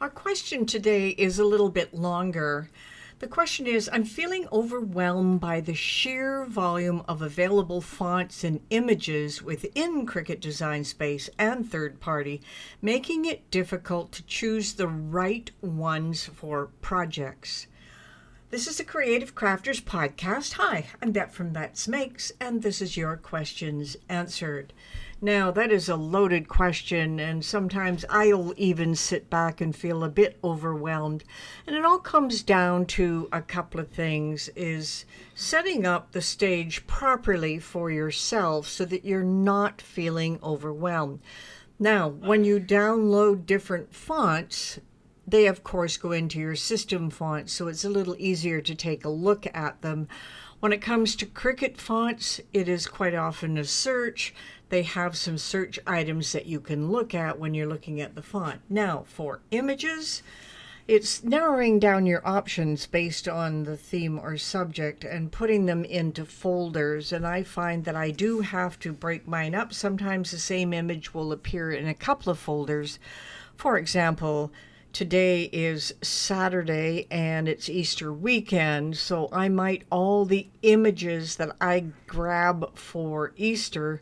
Our question today is a little bit longer. The question is, I'm feeling overwhelmed by the sheer volume of available fonts and images within Cricut Design Space and third party, making it difficult to choose the right ones for projects. This is the Creative Crafters Podcast. Hi, I'm Bette from Bette's Makes, and this is your questions answered. Now, that is a loaded question, and sometimes I'll even sit back and feel a bit overwhelmed. And it all comes down to a couple of things, is setting up the stage properly for yourself so that you're not feeling overwhelmed. Now, when you download different fonts, they of course go into your system fonts, so it's a little easier to take a look at them. When it comes to Cricut fonts, it is quite often a search. They have some search items that you can look at when you're looking at the font. Now, for images, it's narrowing down your options based on the theme or subject and putting them into folders. And I find that I do have to break mine up. Sometimes the same image will appear in a couple of folders. For example, today is Saturday and it's Easter weekend, so I might all the images that I grab for Easter,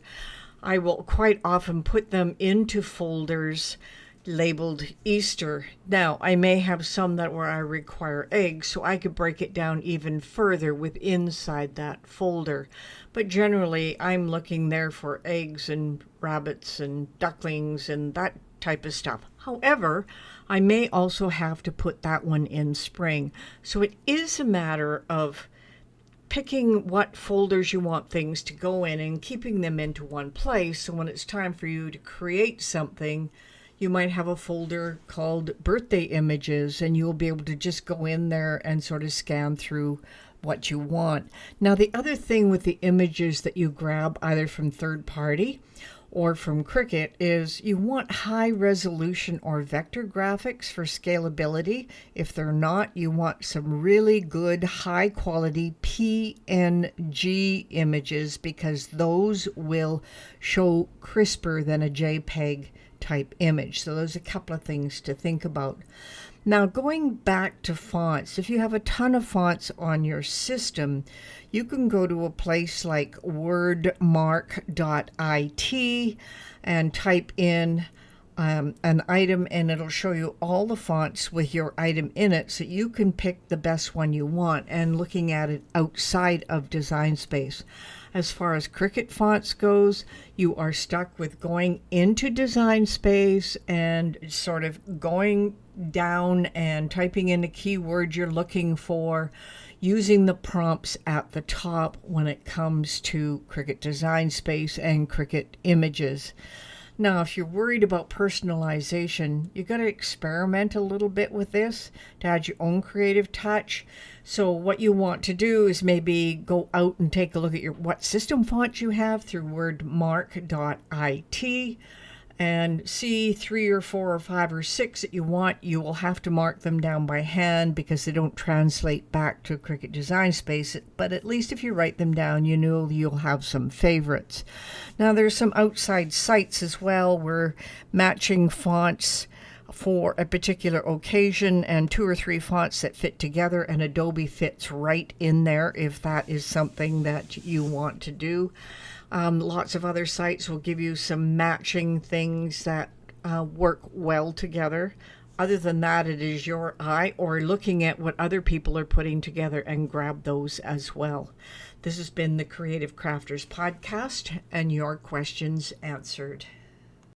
I will quite often put them into folders labeled Easter. Now, I may have some that where I require eggs, so I could break it down even further with inside that folder. But generally, I'm looking there for eggs and rabbits and ducklings and that type of stuff. However, I may also have to put that one in spring. So it is a matter of picking what folders you want things to go in and keeping them into one place. So when it's time for you to create something, you might have a folder called birthday images, and you'll be able to just go in there and sort of scan through what you want. Now, the other thing with the images that you grab either from third party or from Cricut is you want high resolution or vector graphics for scalability. If they're not, you want some really good high quality PNG images because those will show crisper than a JPEG type image. So those are a couple of things to think about. Now, going back to fonts, if you have a ton of fonts on your system, you can go to a place like wordmark.it and type in an item, and it'll show you all the fonts with your item in it, so you can pick the best one you want and looking at it outside of Design Space. As far as Cricut fonts goes, you are stuck with going into Design Space and sort of going down and typing in the keyword you're looking for, using the prompts at the top when it comes to Cricut Design Space and Cricut Images. Now, if you're worried about personalization, you got to experiment a little bit with this to add your own creative touch. So what you want to do is maybe go out and take a look at what system fonts you have through wordmark.it and see 3 or 4 or 5 or 6 that you want. You will have to mark them down by hand because they don't translate back to Cricut Design Space. But at least if you write them down, you know you'll have some favorites. Now, there's some outside sites as well where matching fonts for a particular occasion and 2 or 3 fonts that fit together, and Adobe fits right in there if that is something that you want to do. Lots of other sites will give you some matching things that work well together. Other than that, it is your eye or looking at what other people are putting together and grab those as well. This has been the Creative Crafters Podcast and your questions answered.